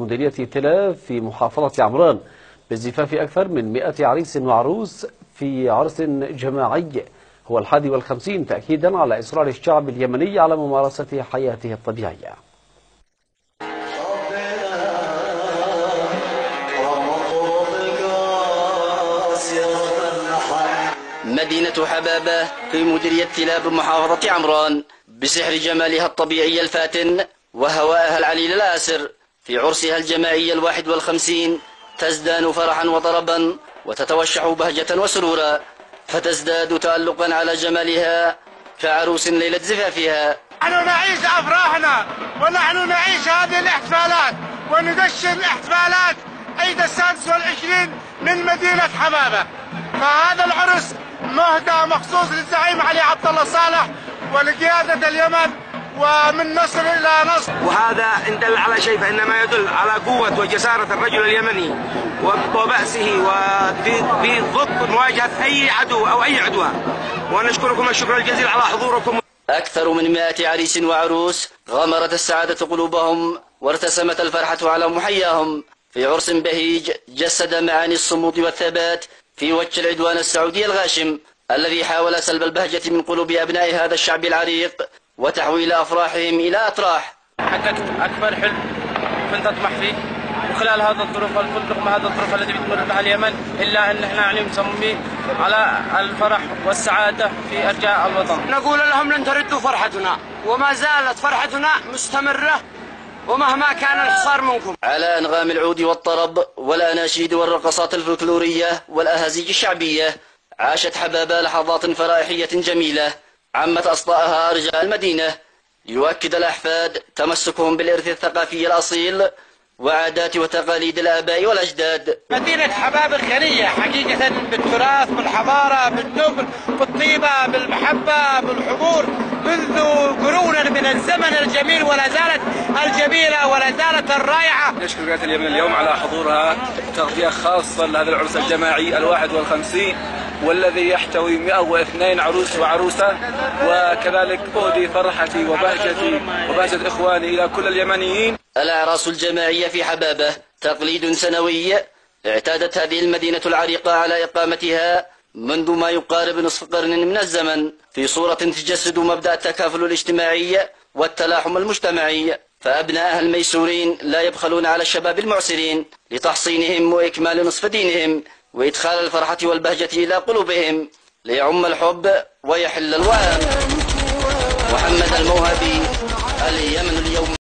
مديرية تلال في محافظة عمران بزفاف أكثر من 100 عريس وعروس في عرس جماعي هو 51 تأكيدا على إصرار الشعب اليمني على ممارسة حياته الطبيعية. مدينة حبابة في مديرية تلال بمحافظة عمران بسحر جمالها الطبيعي الفاتن وهوائها العليل الآسر في عرسها الجماعي 51 تزدان فرحا وطربا وتتوشح بهجة وسرورا فتزداد تألقا على جمالها كعروس ليلة زفافها. نحن نعيش أفراحنا ونحن نعيش هذه الاحتفالات وندشن الاحتفالات عيد 26 من مدينة حبابة. فهذا العرس مهدى مخصوص للزعيم علي عبد الله صالح ولقيادة اليمن ومن نصر إلى نصر. وهذا إن دل على شيء فإنما يدل على قوة وجسارة الرجل اليمني وبأسه وفي ضد مواجهة أي عدو أو أي عدوان. ونشكركم الشكر الجزيل على حضوركم. أكثر من 100 عريس وعروس غمرت السعادة قلوبهم وارتسمت الفرحة على محياهم في عرس بهيج جسد معاني الصمود والثبات في وجه العدوان السعودي الغاشم الذي حاول سلب البهجة من قلوب أبناء هذا الشعب العريق وتحويل أفراحهم إلى أطراح. حققت أكبر حلم كنت أطمح فيه وخلال هذا الظروف رغم هذا الظروف التي بتمر بها اليمن إلا أن احنا يعني مصممين على الفرح والسعادة في أرجاء الوطن. نقول لهم لن تردوا فرحتنا وما زالت فرحتنا مستمرة ومهما كان الحصار منكم. على أنغام العود والطرب والأناشيد والرقصات الفلكلورية والأهازيج الشعبية عاشت حبابة لحظات فرائحية جميلة عمت أصداءها أرجاء المدينة ليؤكد الأحفاد تمسكهم بالإرث الثقافي الأصيل وعادات وتقاليد الآباء والأجداد. مدينة حبابة غنية حقيقة بالتراث بالحضارة بالنبل بالطيبة بالمحبة بالحضور منذ قرون من الزمن الجميل ولا زالت الجميلة ولا زالت الرائعة. نشكر قيادة اليمن اليوم على حضورها تغطية خاصة لهذا العرس الجماعي 51 والذي يحتوي 102 عروس وعروسة، وكذلك أهدي فرحتي وبهجتي وبهجة إخواني إلى كل اليمنيين. الأعراس الجماعية في حبابة تقليد سنوي اعتادت هذه المدينة العريقة على إقامتها منذ ما يقارب نصف قرن من الزمن في صورة تجسد مبدأ التكافل الاجتماعي والتلاحم المجتمعي، فأبنائها الميسورين لا يبخلون على الشباب المعسرين لتحصينهم وإكمال نصف دينهم وإدخال الفرحة والبهجة إلى قلوبهم ليعم الحب ويحل الوئام. محمد الموهبي، اليمن اليوم.